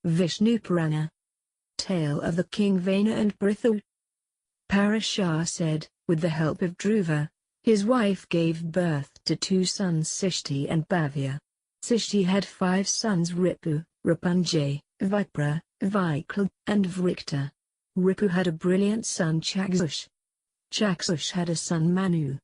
Vishnu Purana. Tale of the King Vena and Prithu. Parashar said, with the help of Dhruva, his wife gave birth to 2 sons Sishti and Bhavya. Sishti had 5 sons Ripu, Rapunjay, Vipra, Vikal, and Vrikta. Ripu had a brilliant son Chaksush. Chaksush had a son Manu.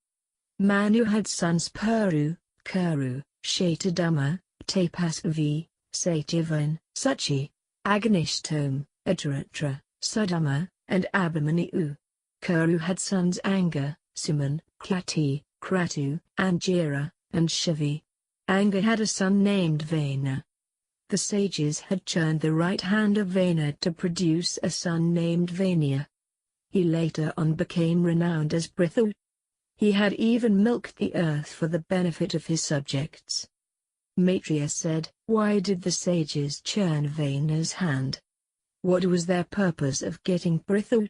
Manu had sons Puru, Kuru, Shatadama, Tapasvi, Satyavan, Suchi, Agnishtom, Ataratra, Sudama, and Abhimanyu. Kuru had sons Anga, Suman, Klati, Kratu, Angira, and Shivi. Anga had a son named Vena. The sages had churned the right hand of Vena to produce a son named Venya. He later on became renowned as Prithu. He had even milked the earth for the benefit of his subjects. Maitreya said, why did the sages churn Vena's hand? What was their purpose of getting Prithu?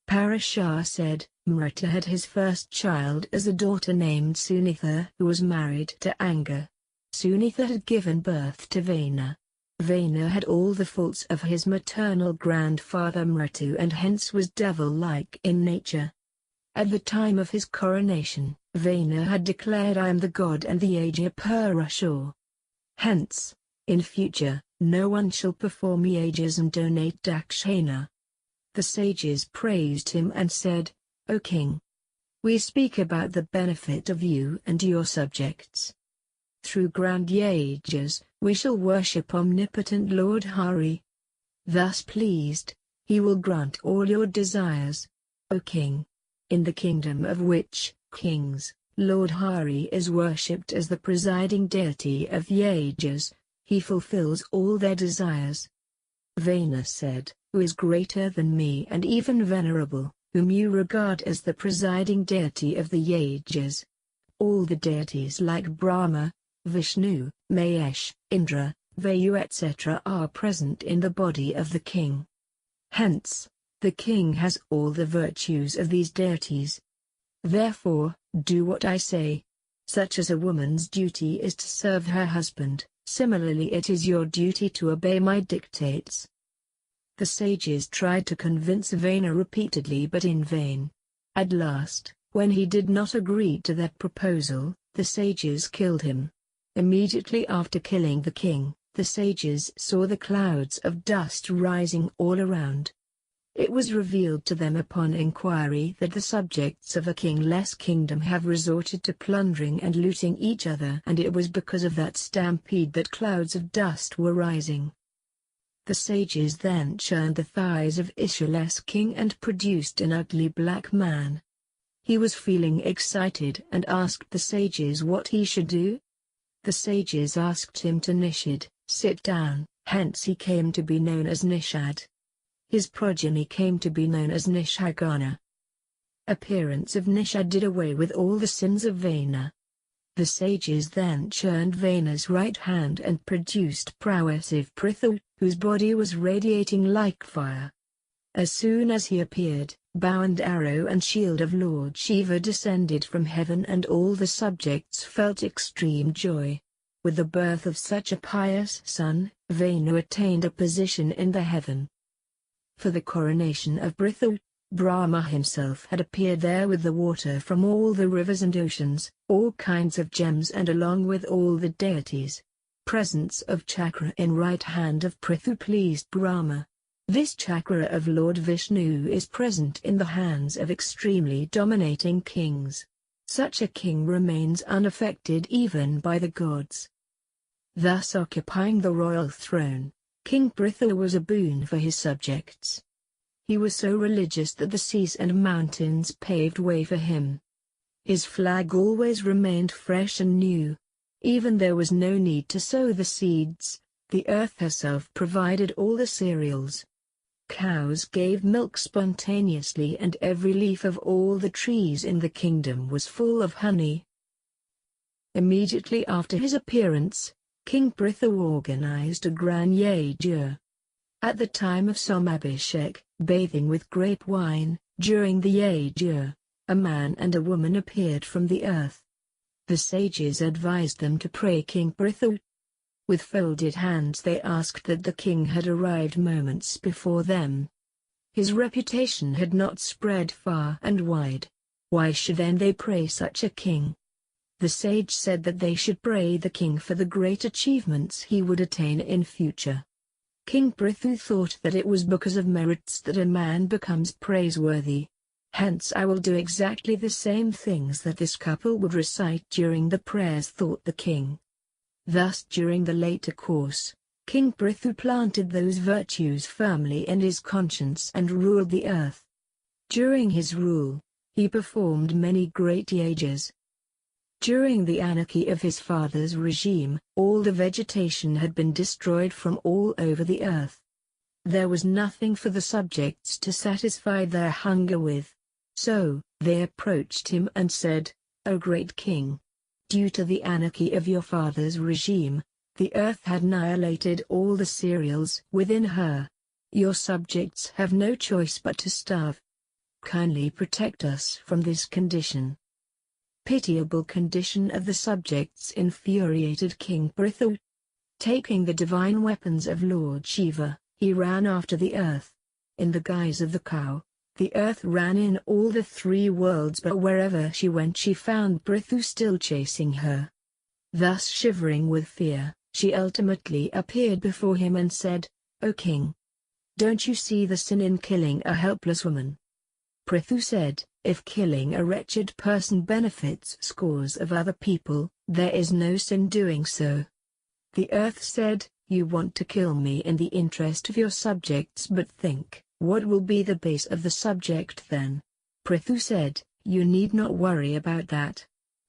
Parashar said, Mrita had his first child as a daughter named Sunitha who was married to Anga. Sunitha had given birth to Vena. Vena had all the faults of his maternal grandfather Mritu and hence was devil-like in nature. At the time of his coronation, Vena had declared, I am the god and the Aja Purusha. Hence, in future, no one shall perform yajas and donate dakshina. The sages praised him and said, O king, we speak about the benefit of you and your subjects. Through grand yajas, we shall worship omnipotent Lord Hari. Thus pleased, he will grant all your desires, O king. In the kingdom of which kings, Lord Hari is worshipped as the presiding deity of yajas, he fulfills all their desires. Vena said, who is greater than me and even venerable, whom you regard as the presiding deity of the yajas? All the deities like Brahma, Vishnu, Mahesh, Indra, Vayu etc. are present in the body of the king. Hence, the king has all the virtues of these deities. Therefore, do what I say. Such as a woman's duty is to serve her husband, similarly it is your duty to obey my dictates. The sages tried to convince Vena repeatedly but in vain. At last, when he did not agree to their proposal, the sages killed him. Immediately after killing the king, the sages saw the clouds of dust rising all around. It was revealed to them upon inquiry that the subjects of a kingless kingdom have resorted to plundering and looting each other, and it was because of that stampede that clouds of dust were rising. The sages then churned the thighs of Ishaless king and produced an ugly black man. He was feeling excited and asked the sages what he should do. The sages asked him to Nishad, sit down, hence he came to be known as Nishad. His progeny came to be known as Nishagana. Appearance of Nishad did away with all the sins of Vena. The sages then churned Vena's right hand and produced prowess of Prithu, whose body was radiating like fire. As soon as he appeared, bow and arrow and shield of Lord Shiva descended from heaven and all the subjects felt extreme joy. With the birth of such a pious son, Vena attained a position in the heaven. For the coronation of Prithu, Brahma himself had appeared there with the water from all the rivers and oceans, all kinds of gems and along with all the deities. Presence of chakra in right hand of Prithu pleased Brahma. This chakra of Lord Vishnu is present in the hands of extremely dominating kings. Such a king remains unaffected even by the gods. Thus occupying the royal throne, King Prithu was a boon for his subjects. He was so religious that the seas and mountains paved way for him. His flag always remained fresh and new. Even there was no need to sow the seeds, the earth herself provided all the cereals. Cows gave milk spontaneously and every leaf of all the trees in the kingdom was full of honey. Immediately after his appearance, King Prithu organized a grand yaja. At the time of Somabhishek, bathing with grape wine, during the yaja, a man and a woman appeared from the earth. The sages advised them to pray King Prithu. With folded hands they asked that the king had arrived moments before them. His reputation had not spread far and wide. Why should then they pray such a king? The sage said that they should pray the king for the great achievements he would attain in future. King Prithu thought that it was because of merits that a man becomes praiseworthy. Hence I will do exactly the same things that this couple would recite during the prayers, thought the king. Thus during the later course, King Prithu planted those virtues firmly in his conscience and ruled the earth. During his rule, he performed many great yagas. During the anarchy of his father's regime, all the vegetation had been destroyed from all over the earth. There was nothing for the subjects to satisfy their hunger with. So, they approached him and said, "O great king! Due to the anarchy of your father's regime, the earth had annihilated all the cereals within her. Your subjects have no choice but to starve. Kindly protect us from this condition." Pitiable condition of the subjects infuriated King Prithu. Taking the divine weapons of Lord Shiva, he ran after the earth. In the guise of the cow, the earth ran in all the three worlds, but wherever she went she found Prithu still chasing her. Thus shivering with fear, she ultimately appeared before him and said, "O king! Don't you see the sin in killing a helpless woman?" Prithu said, "If killing a wretched person benefits scores of other people, there is no sin doing so." The earth said, "You want to kill me in the interest of your subjects, but think, what will be the base of the subject then?" Prithu said, "You need not worry about that.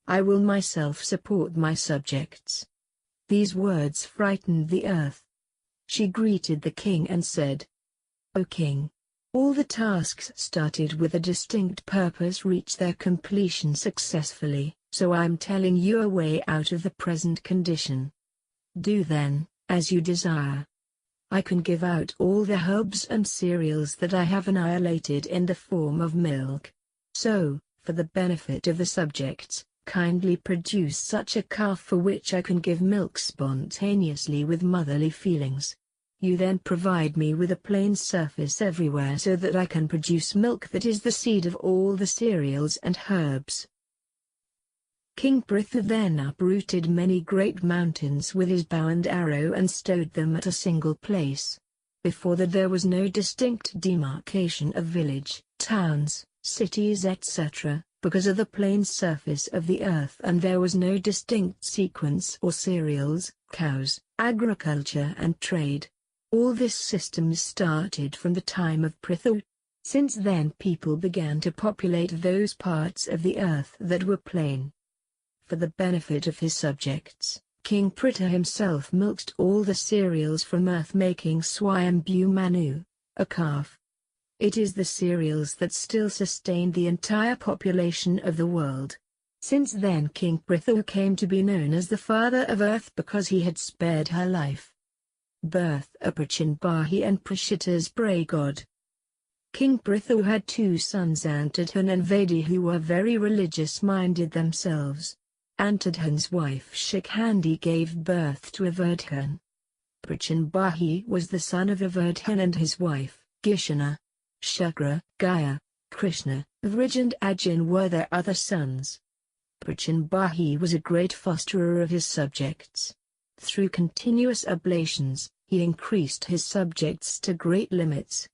I will myself support my subjects." These words frightened the earth. She greeted the king and said, "O king! All the tasks started with a distinct purpose reach their completion successfully, so I am telling you a way out of the present condition. Do then, as you desire. I can give out all the herbs and cereals that I have annihilated in the form of milk. So, for the benefit of the subjects, kindly produce such a calf for which I can give milk spontaneously with motherly feelings. You then provide me with a plain surface everywhere so that I can produce milk that is the seed of all the cereals and herbs." King Prithu then uprooted many great mountains with his bow and arrow and stowed them at a single place. Before that there was no distinct demarcation of village, towns, cities etc., because of the plain surface of the earth, and there was no distinct sequence or cereals, cows, agriculture and trade. All this system started from the time of Prithu. Since then people began to populate those parts of the earth that were plain. For the benefit of his subjects, King Prithu himself milked all the cereals from earth, making Swayambhu Manu, a calf. It is the cereals that still sustain the entire population of the world. Since then King Prithu came to be known as the father of earth because he had spared her life. Birth of Prajapatis and Prashita's prey god. King Prithu had two sons, Antadhan and Vedi, who were very religious-minded themselves. Antadhan's wife Shikhandi gave birth to Avardhan. Prajapati was the son of Avardhan and his wife, Gishana. Shukra, Gaya, Krishna, Vrij and Ajin were their other sons. Prajapati was a great fosterer of his subjects. Through continuous oblations, he increased his subjects to great limits.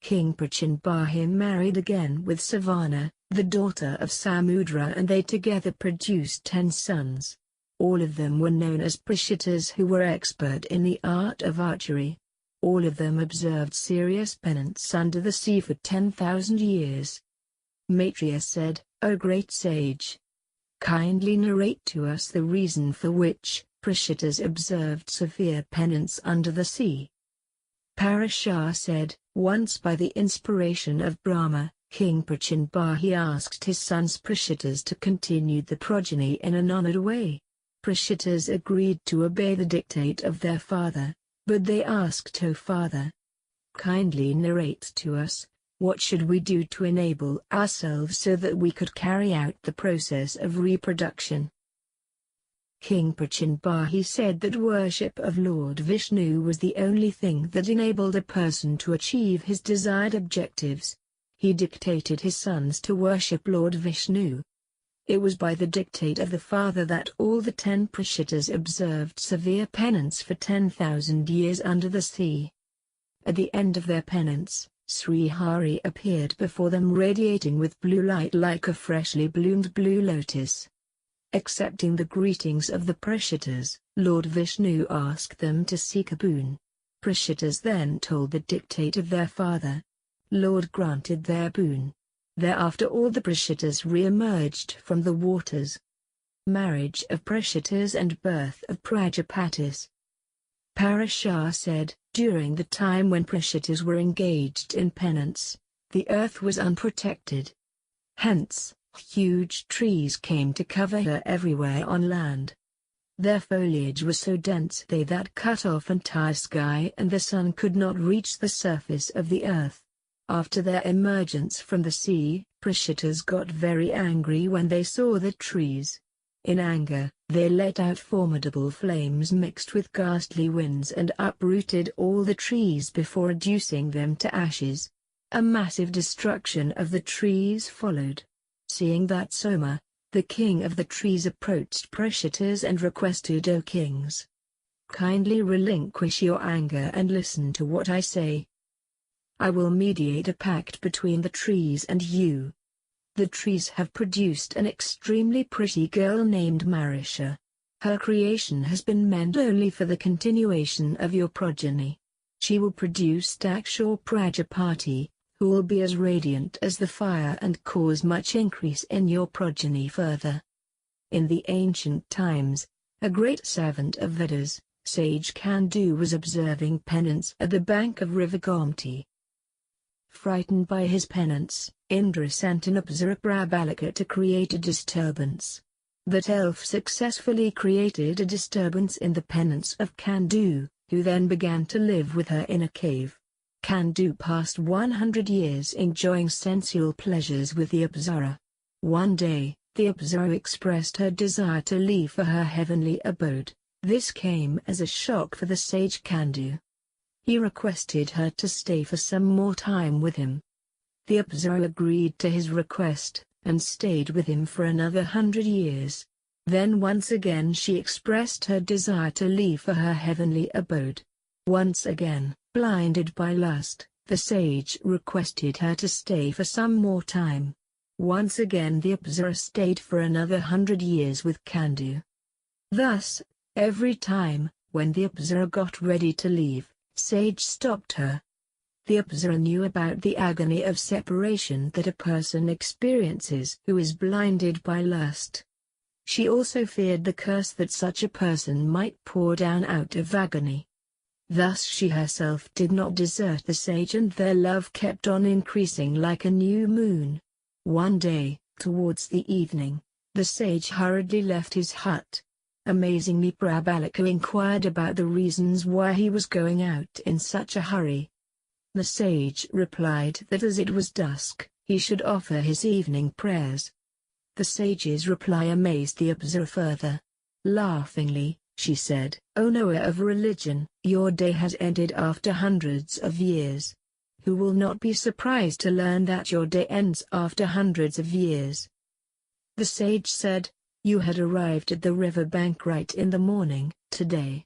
King Prajapati married again with Savana, the daughter of Samudra, and they together produced 10 sons. All of them were known as Prashitas, who were expert in the art of archery. All of them observed serious penance under the sea for 10,000 years. Maitreya said, "O great sage! Kindly narrate to us the reason for which Prashitas observed severe penance under the sea." Parashar said, "Once by the inspiration of Brahma, King Prajapati asked his sons Prashitas to continue the progeny in an honored way. Prashitas agreed to obey the dictate of their father, but they asked, 'O father, kindly narrate to us, what should we do to enable ourselves so that we could carry out the process of reproduction?'" King Prachinbahi said that worship of Lord Vishnu was the only thing that enabled a person to achieve his desired objectives. He dictated his sons to worship Lord Vishnu. It was by the dictate of the father that all the 10 Prajapatis observed severe penance for 10,000 years under the sea. At the end of their penance, Sri Hari appeared before them radiating with blue light like a freshly bloomed blue lotus. Accepting the greetings of the Prajapatis, Lord Vishnu asked them to seek a boon. Prajapatis then told the dictate of their father. Lord granted their boon. Thereafter all the Prajapatis re-emerged from the waters. Marriage of Prajapatis and birth of Prajapatis. Parashar said, during the time when Prajapatis were engaged in penance, the earth was unprotected. Hence, huge trees came to cover her everywhere on land. Their foliage was so dense that cut off entire sky and the sun could not reach the surface of the earth. After their emergence from the sea, Prajapatis got very angry when they saw the trees. In anger, they let out formidable flames mixed with ghastly winds and uprooted all the trees before reducing them to ashes. A massive destruction of the trees followed. Seeing that Soma, the king of the trees, approached Prajapatis and requested, "O kings, kindly relinquish your anger and listen to what I say. I will mediate a pact between the trees and you. The trees have produced an extremely pretty girl named Marisha. Her creation has been meant only for the continuation of your progeny. She will produce Daksha or Prajapati, who will be as radiant as the fire and cause much increase in your progeny further." In the ancient times, a great servant of Vedas, sage Kandu, was observing penance at the bank of river Gomti. Frightened by his penance, Indra sent an Apsara Prabalika to create a disturbance. That elf successfully created a disturbance in the penance of Kandu, who then began to live with her in a cave. Kandu passed 100 years enjoying sensual pleasures with the Apsara. One day, the Apsara expressed her desire to leave for her heavenly abode. This came as a shock for the sage Kandu. He requested her to stay for some more time with him. The Apsara agreed to his request, and stayed with him for another 100 years. Then once again she expressed her desire to leave for her heavenly abode. Once again, blinded by lust, the sage requested her to stay for some more time. Once again the Apsara stayed for another 100 years with Kandu. Thus, every time, when the Apsara got ready to leave, sage stopped her. The Apsara knew about the agony of separation that a person experiences who is blinded by lust. She also feared the curse that such a person might pour down out of agony. Thus she herself did not desert the sage, and their love kept on increasing like a new moon. One day, towards the evening, the sage hurriedly left his hut. Amazingly, Prabalika inquired about the reasons why he was going out in such a hurry. The sage replied that as it was dusk, he should offer his evening prayers. The sage's reply amazed the Apsara further. Laughingly, she said, "O knower of religion, your day has ended after hundreds of years. Who will not be surprised to learn that your day ends after hundreds of years?" The sage said, "You had arrived at the river bank right in the morning, today.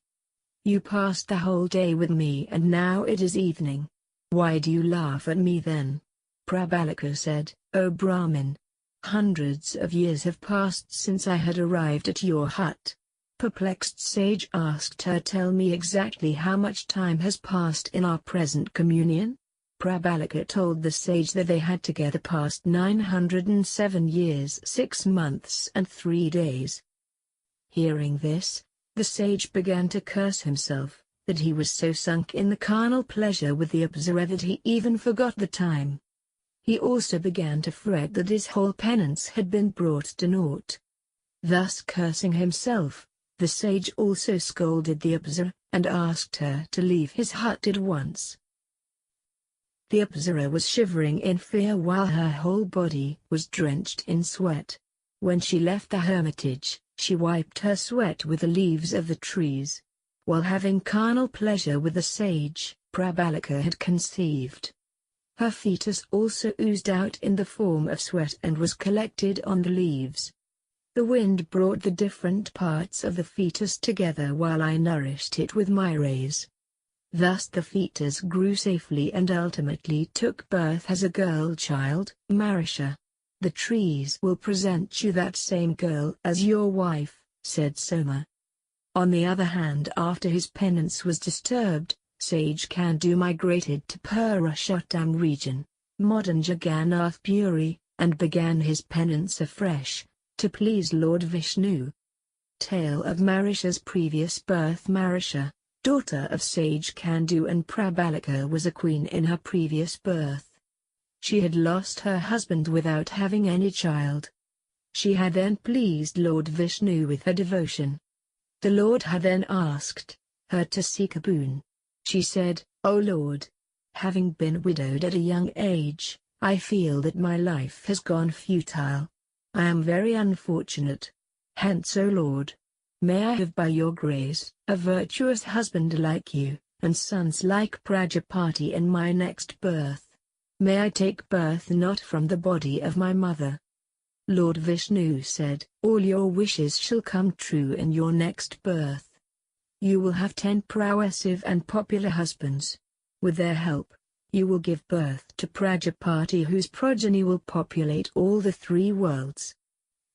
You passed the whole day with me and now it is evening. Why do you laugh at me then?" Prabalika said, "O Brahmin, hundreds of years have passed since I had arrived at your hut." Perplexed sage asked her, "Tell me exactly how much time has passed in our present communion?" Prabalika told the sage that they had together passed 907 years 6 months and 3 days. Hearing this, the sage began to curse himself, that he was so sunk in the carnal pleasure with the Apsara that he even forgot the time. He also began to fret that his whole penance had been brought to naught. Thus cursing himself, the sage also scolded the Apsara, and asked her to leave his hut at once. The Apsara was shivering in fear while her whole body was drenched in sweat. When she left the hermitage, She wiped her sweat with the leaves of the trees. While having carnal pleasure with the sage, Prabalika had conceived. Her fetus also oozed out in the form of sweat and was collected on the leaves. The wind brought the different parts of the fetus together while I nourished it with my rays. Thus the fetus grew safely and ultimately took birth as a girl child, Marisha. The trees will present you that same girl as your wife, said Soma. On the other hand, after his penance was disturbed, sage Kandu migrated to Purushottam region, modern Jagannath Puri, and began his penance afresh, to please Lord Vishnu. Tale of Marisha's previous birth. Marisha, daughter of sage Kandu and Prabalika, was a queen in her previous birth. She had lost her husband without having any child. She had then pleased Lord Vishnu with her devotion. The Lord had then asked her to seek a boon. She said, "O Lord, having been widowed at a young age, I feel that my life has gone futile. I am very unfortunate. Hence, O Lord, may I have by your grace a virtuous husband like you, and sons like Prajapati in my next birth. May I take birth not from the body of my mother." Lord Vishnu said, "All your wishes shall come true in your next birth. You will have 10 prowessive and popular husbands. With their help, you will give birth to Prajapati, whose progeny will populate all the 3 worlds.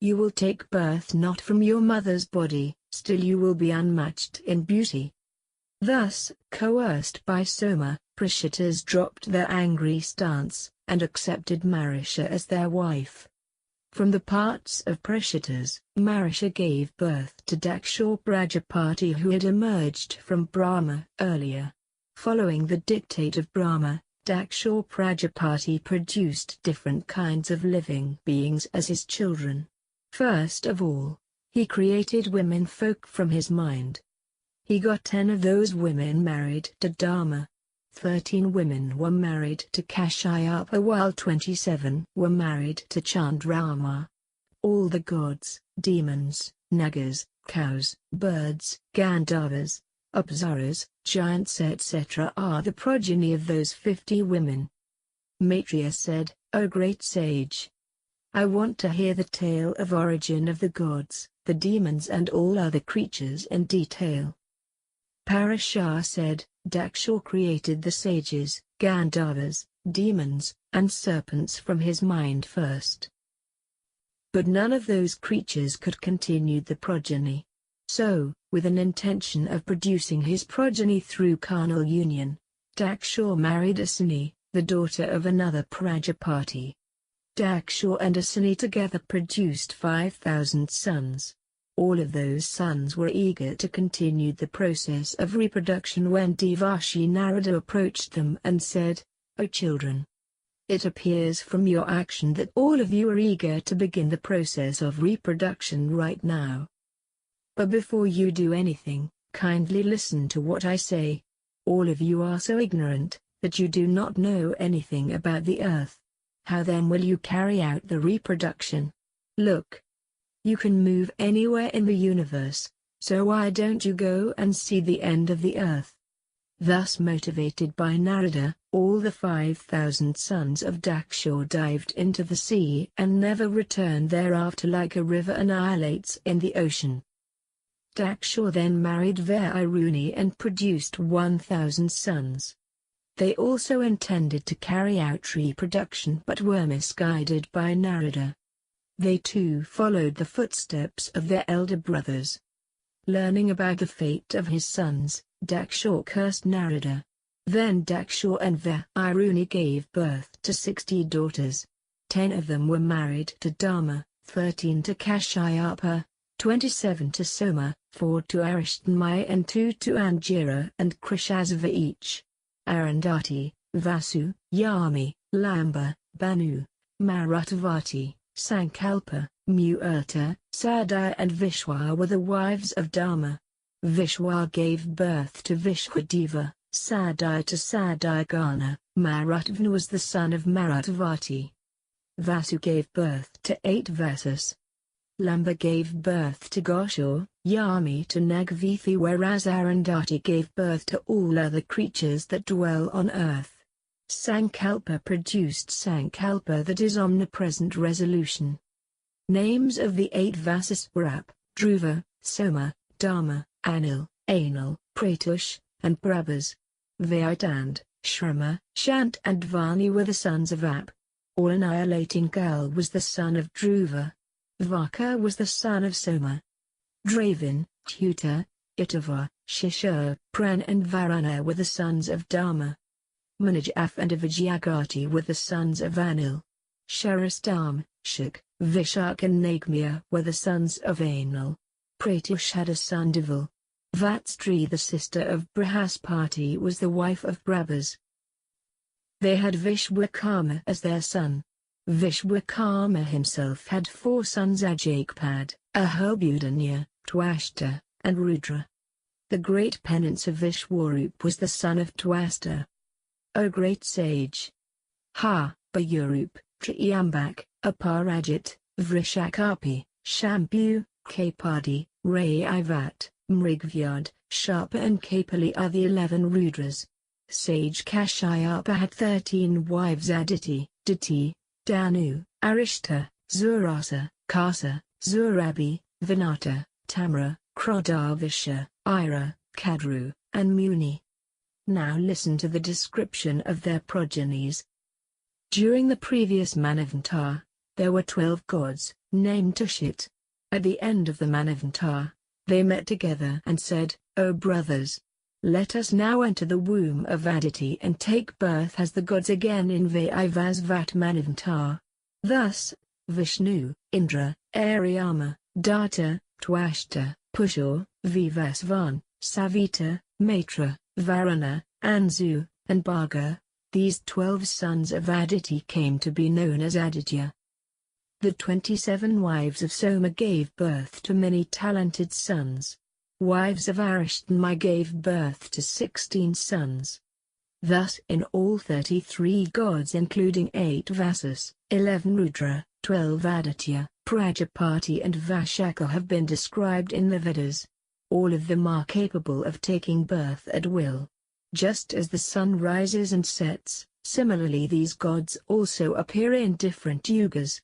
You will take birth not from your mother's body, still you will be unmatched in beauty." Thus, coerced by Soma, Prajapatis dropped their angry stance, and accepted Marisha as their wife. From the parts of Prajapatis, Marisha gave birth to Daksha Prajapati, who had emerged from Brahma earlier. Following the dictate of Brahma, Daksha Prajapati produced different kinds of living beings as his children. First of all, he created women folk from his mind. He got 10 of those women married to Dharma. 13 women were married to Kashyapa, while 27 were married to Chandrama. All the gods, demons, nagas, cows, birds, Gandharvas, Apsaras, giants etc. are the progeny of those 50 women. Maitreya said, "O great sage, I want to hear the tale of origin of the gods, the demons and all other creatures in detail." Parashar said, "Daksha created the sages, Gandharvas, demons, and serpents from his mind first. But none of those creatures could continue the progeny. So, with an intention of producing his progeny through carnal union, Daksha married Asini, the daughter of another Prajapati. Daksha and Asini together produced 5,000 sons. All of those sons were eager to continue the process of reproduction when Devarshi Narada approached them and said, 'O children, it appears from your action that all of you are eager to begin the process of reproduction right now. But before you do anything, kindly listen to what I say. All of you are so ignorant that you do not know anything about the earth. How then will you carry out the reproduction? Look. You can move anywhere in the universe, so why don't you go and see the end of the earth?" Thus motivated by Narada, all the 5,000 sons of Daksha dived into the sea and never returned thereafter, like a river annihilates in the ocean. Daksha then married Vairuni and produced 1,000 sons. They also intended to carry out reproduction but were misguided by Narada. They too followed the footsteps of their elder brothers. Learning about the fate of his sons, Daksha cursed Narada. Then Daksha and Vairuni gave birth to 60 daughters. 10 of them were married to Dharma, 13 to Kashyapa, 27 to Soma, 4 to Arishtmaya and 2 to Angira and Krishasava each. Arundhati, Vasu, Yami, Lamba, Banu, Marutvati, Sankalpa, Muerta, Sadaya and Vishwa were the wives of Dharma. Vishwa gave birth to Vishwadeva, Sadaya to Sadayagana, Marutvana was the son of Marutvati. Vasu gave birth to 8 Vasas. Lamba gave birth to Goshur, Yami to Nagvithi, whereas Arundhati gave birth to all other creatures that dwell on earth. Sankalpa produced Sankalpa, that is omnipresent resolution. Names of the 8 Vasas were Ap, Dhruva, Soma, Dharma, Anil, Anil, Pratush, and Prabhas. Vait and Shrama, Shant and Vani were the sons of Ap. All-annihilating Kal was the son of Dhruva. Vaka was the son of Soma. Dravin, Tuta, Itava, Shishur, Pran and Varuna were the sons of Dharma. Manajaf and Avijagati were the sons of Anil. Sharastam, Shuk, Vishak and Nagmya were the sons of Anil. Pratush had a son Deval. Vatstri, the sister of Brihaspati, was the wife of Prabhas. They had Vishvakarma as their son. Vishvakarma himself had 4 sons: Ajakpad, Ahobudanya, Twashta, and Rudra. The great penance of Vishwarup was the son of Twasta. O great sage! Ha, Bayurup, Triambak, Aparajit, Vrishakapi, Shampu, Kapadi, Raivat, Mrigvyad, Sharpa and Kapali are the 11 Rudras. Sage Kashyapa had 13 wives: Aditi, Diti, Danu, Arishta, Zurasa, Kasa, Zurabi, Vinata, Tamra, Krodavisha, Ira, Kadru, and Muni. Now listen to the description of their progenies. During the previous Manavanta, there were 12 gods, named Tushit. At the end of the Manavanta, they met together and said, O brothers! Let us now enter the womb of Aditi and take birth as the gods again in Vaivasvat Manavanta. Thus, Vishnu, Indra, Aryama, Datta, Twashta, Pushur, Vivasvan, Savita, Maitra, Varuna, Anzu, and Bhaga, these 12 sons of Aditi came to be known as Aditya. The 27 wives of Soma gave birth to many talented sons. Wives of Arishtama gave birth to 16 sons. Thus in all 33 gods, including 8 Vasas, 11 Rudra, 12 Aditya, Prajapati and Vashaka, have been described in the Vedas. All of them are capable of taking birth at will. Just as the sun rises and sets, similarly these gods also appear in different yugas.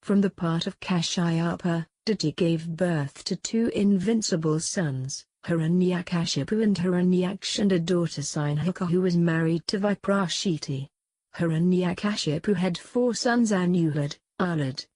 From the part of Kashyapa, Diti gave birth to 2 invincible sons, Hiranyakashipu and Hiranyaksh, and a daughter Sinhaka who was married to Viprashiti. Hiranyakashipu had 4 sons: Anuhad, Alad,